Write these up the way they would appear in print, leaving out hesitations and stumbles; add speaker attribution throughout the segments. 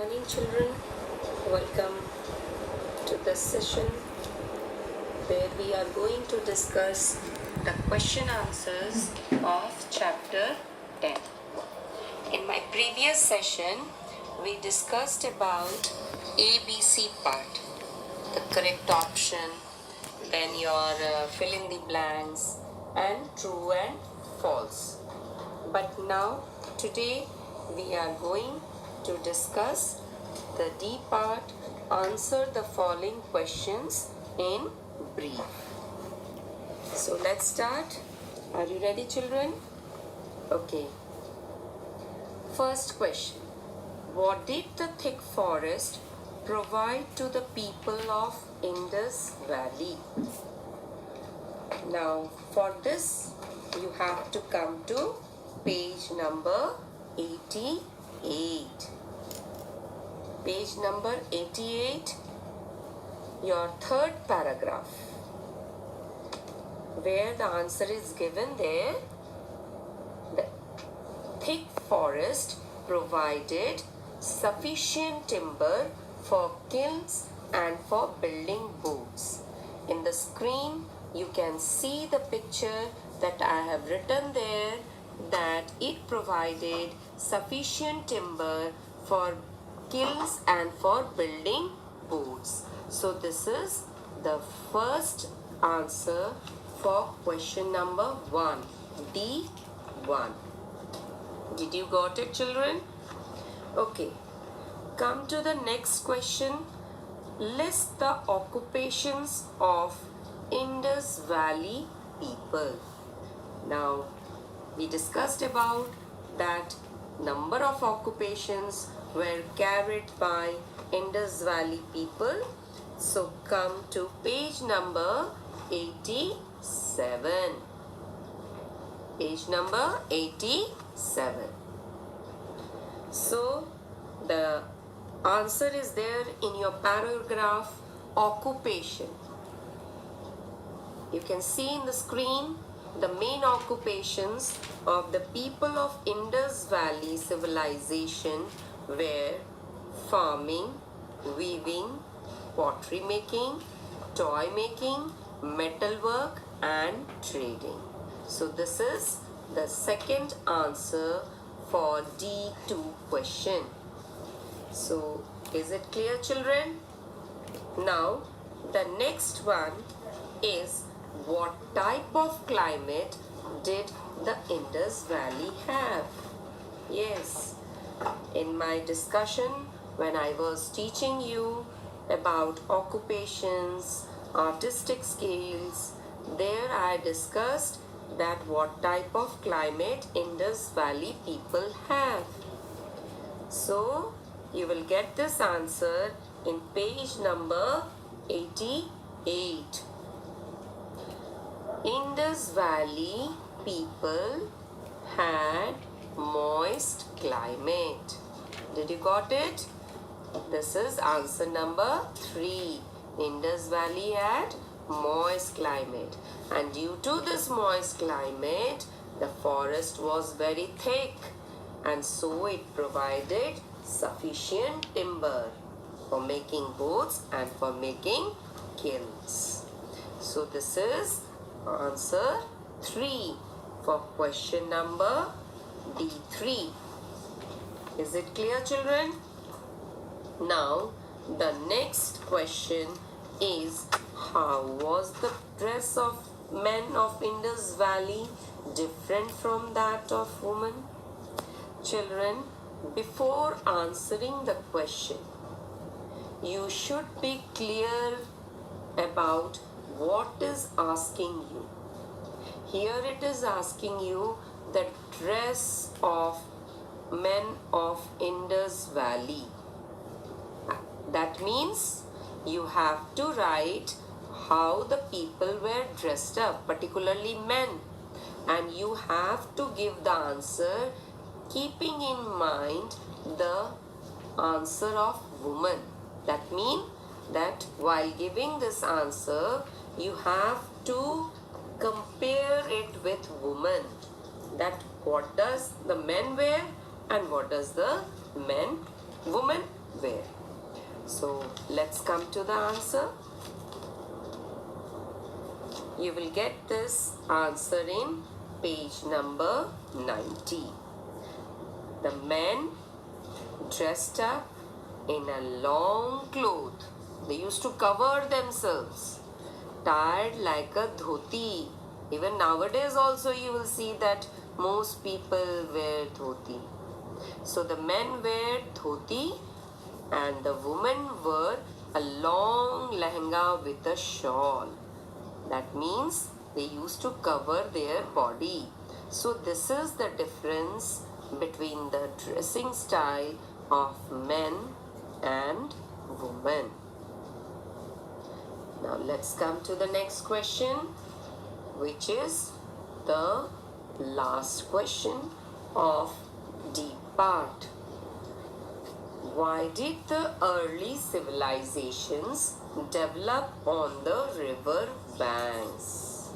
Speaker 1: morning, children. Welcome to this session where we are going to discuss the question answers of chapter 10. In my previous session, we discussed about ABC part, the correct option, then your fill in the blanks, and true and false. But now, today, we are going to discuss the D part, answer the following questions in brief. So let's start. Are you ready, children? Okay. First question. What did the thick forest provide to the people of Indus Valley? Now, for this, you have to come to page number 88. Page number 88, your third paragraph, where the answer is given there. The thick forest provided sufficient timber for kilns and for building boats. In the screen, you can see the picture that I have written there, that it provided sufficient timber for kilns and for building boats. So this is the first answer for question number 1, D1. Did you got it, children? Okay. Come to the next question. List the occupations of Indus Valley people. Now, we discussed about that number of occupations were carried by Indus Valley people. So come to page number 87. Page number 87. So the answer is there in your paragraph, occupation. You can see in the screen the main occupations of the people of Indus Valley civilization were farming, weaving, pottery making, toy making, metalwork, and trading. So this is the second answer for D2 question. So is it clear, children? Now the next one is, what type of climate did the Indus Valley have? Yes, in my discussion when I was teaching you about occupations, artistic skills, there I discussed that what type of climate Indus Valley people have. So you will get this answer in page number 88. Indus Valley people had moist climate. Did you got it? This is answer number 3. Indus Valley had moist climate, and due to this moist climate, the forest was very thick, and so it provided sufficient timber for making boats and for making kilns. So this is answer 3 for question number D3. Is it clear, children? Now the next question is, how was the dress of men of Indus Valley different from that of women? Children, before answering the question, you should be clear about what is asking you. Here it is asking you the dress of men of Indus Valley. That means you have to write how the people were dressed up, particularly men, and you have to give the answer keeping in mind the answer of woman. That means that while giving this answer, you have to compare it with woman. That what does the men wear and what does the woman wear. So let's come to the answer. You will get this answer in page number 90. The men dressed up in a long cloth. They used to cover themselves, tied like a dhoti. Even nowadays also you will see that most people wear dhoti. So the men wear dhoti and the women wear a long lehenga with a shawl. That means they used to cover their body. So this is the difference between the dressing style of men and women. Now let's come to the next question, which is the last question of D part. Why did the early civilizations develop on the river banks?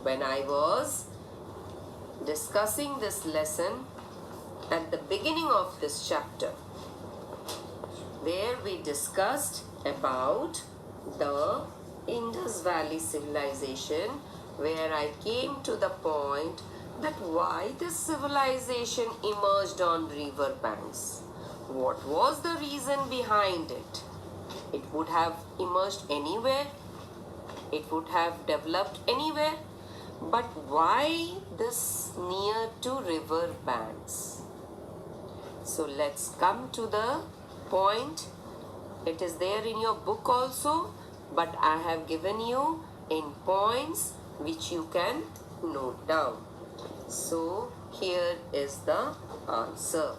Speaker 1: When I was discussing this lesson at the beginning of this chapter, where we discussed about the Indus Valley civilization, where I came to the point that why this civilization emerged on river banks. What was the reason behind it? It would have emerged anywhere. It would have developed anywhere. But why this near to river banks? So let's come to the point. It is there in your book also, but I have given you in points which you can note down. So here is the answer.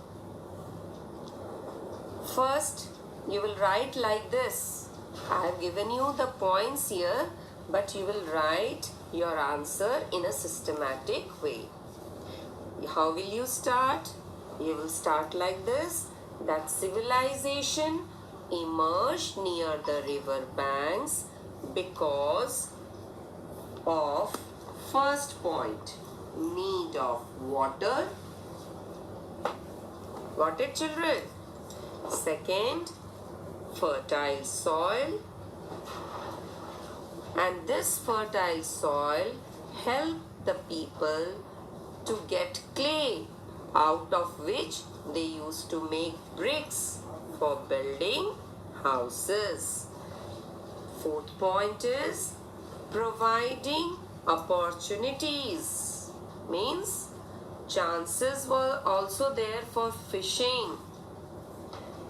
Speaker 1: First, you will write like this. I have given you the points here, but you will write your answer in a systematic way. How will you start? You will start like this, that civilization emerged near the river banks because of first point, need of water. Got it, children? Second, fertile soil. And this fertile soil helped the people to get clay, out of which they used to make bricks for building houses. Fourth point is providing opportunities. Means chances were also there for fishing.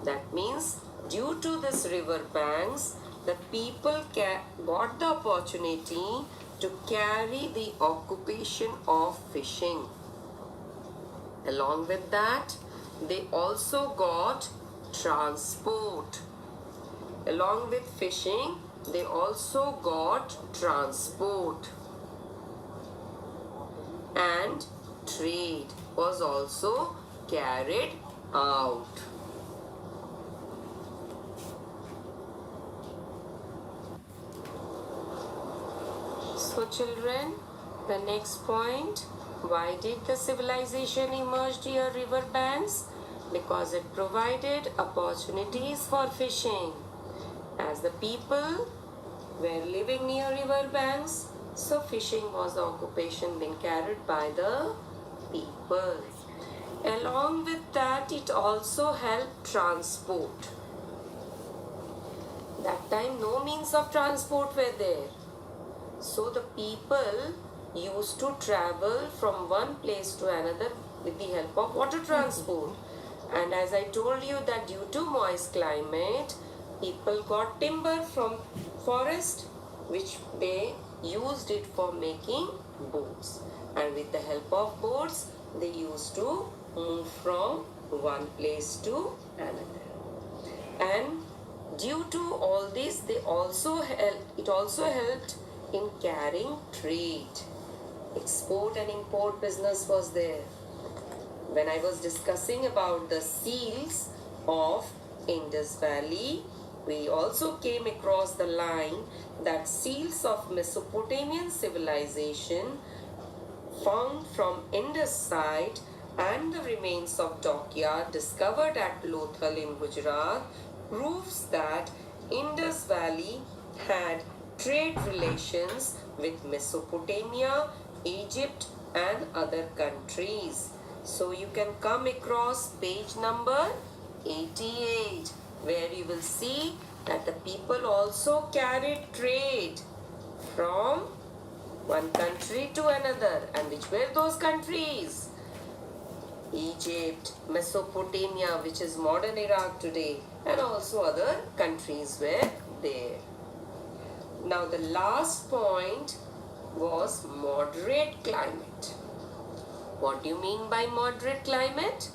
Speaker 1: That means due to this river banks, the people got the opportunity to carry the occupation of fishing. Along with that, they also got transport. Along with fishing, they also got transport. And trade was also carried out. So children, the next point, why did the civilization emerge near river banks? Because it provided opportunities for fishing. As the people were living near river banks, so fishing was the occupation being carried by the people. Along with that, it also helped transport. That time no means of transport were there. So the people used to travel from one place to another with the help of water transport. And as I told you that due to moist climate, people got timber from forest, which they used it for making boats. And with the help of boats, they used to move from one place to another. And due to all this, it also helped in carrying trade. Export and import business was there. When I was discussing about the seals of Indus Valley, we also came across the line that seals of Mesopotamian civilization found from Indus side and the remains of dockyard discovered at Lothal in Gujarat proves that Indus Valley had trade relations with Mesopotamia, Egypt and other countries. So you can come across page number 88 where you will see that the people also carried trade from one country to another. And which were those countries? Egypt, Mesopotamia, which is modern Iraq today, and also other countries were there. Now the last point was moderate climate. What do you mean by moderate climate?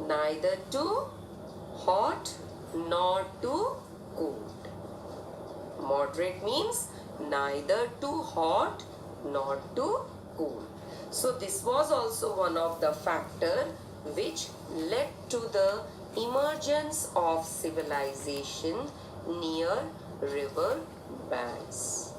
Speaker 1: Neither too hot nor too cold. Moderate means neither too hot nor too cold. So this was also one of the factors which led to the emergence of civilization near river banks.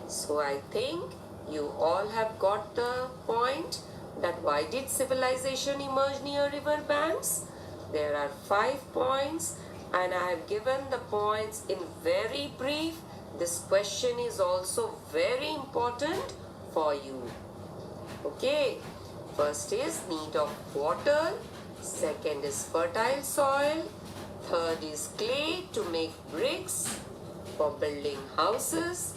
Speaker 1: So I think you all have got the point that why did civilization emerge near river banks? There are 5 points and I have given the points in very brief. This question is also very important for you. Okay, first is need of water, second is fertile soil, third is clay to make bricks for building houses,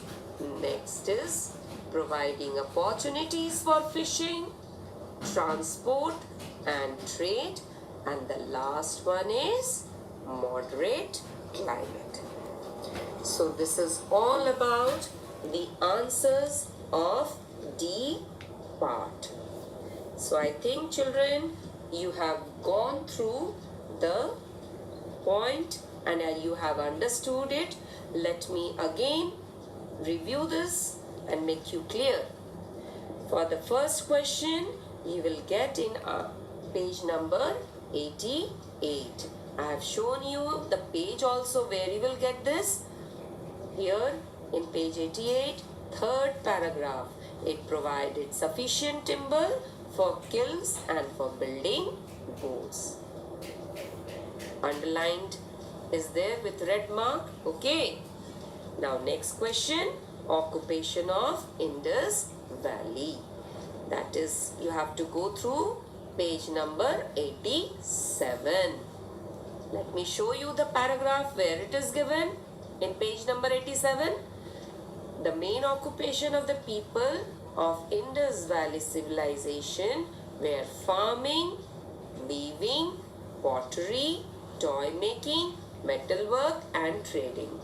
Speaker 1: next is providing opportunities for fishing, transport and trade, and the last one is moderate climate. So this is all about the answers of D part. So I think children you have gone through the point and you have understood it. Let me again review this and make you clear. For the first question you will get in page number 88. I have shown you the page also where you will get this. Here in page 88, third paragraph. It provided sufficient timber for kilns and for building boats. Underlined is there with red mark. Okay. Now next question. Occupation of Indus Valley. That is, you have to go through page number 87. Let me show you the paragraph where it is given in page number 87. The main occupation of the people of Indus Valley civilization were farming, weaving, pottery, toy making, metalwork and trading.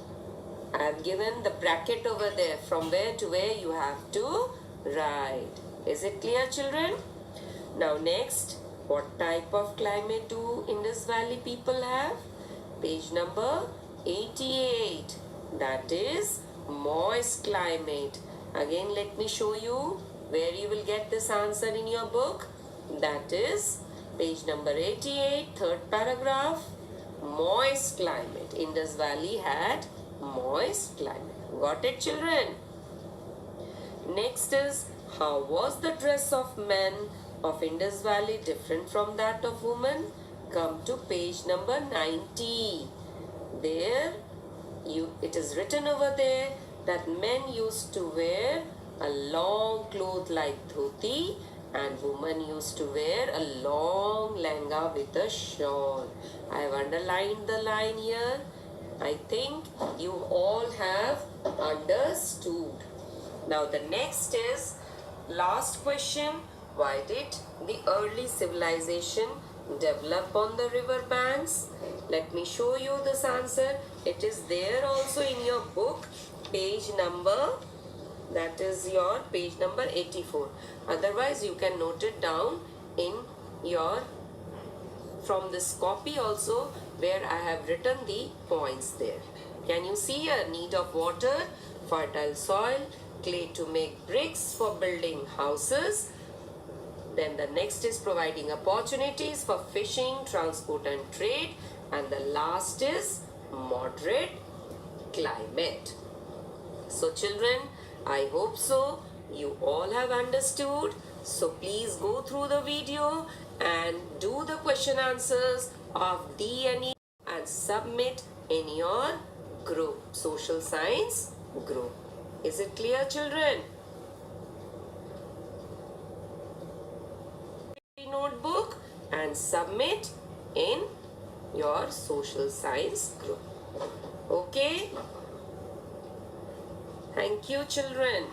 Speaker 1: I have given the bracket over there from where to where you have to write. Is it clear, children? Now next, what type of climate do Indus Valley people have? Page number 88. That is moist climate. Again let me show you where you will get this answer in your book. That is page number 88, third paragraph. Moist climate. Indus Valley had moist climate. Got it, children? Next is, how was the dress of men of Indus Valley different from that of women? Come to page number 90. There it is written over there that men used to wear a long cloth like dhoti and women used to wear a long lehenga with a shawl. I have underlined the line here. I think you all have understood. Now the next is last question. Why did the early civilization develop on the river banks? Let me show you this answer. It is there also in your book, page number, that is your page number 84. Otherwise you can note it down in your, from this copy also where I have written the points there. Can you see a need of water, fertile soil, clay to make bricks for building houses. Then the next is providing opportunities for fishing, transport and trade. And the last is moderate climate. So children, I hope so. You all have understood. So please go through the video and do the question answers of D and E and submit in your group, social science group. Is it clear, children? Notebook and submit in your social science group. Okay? Thank you, children.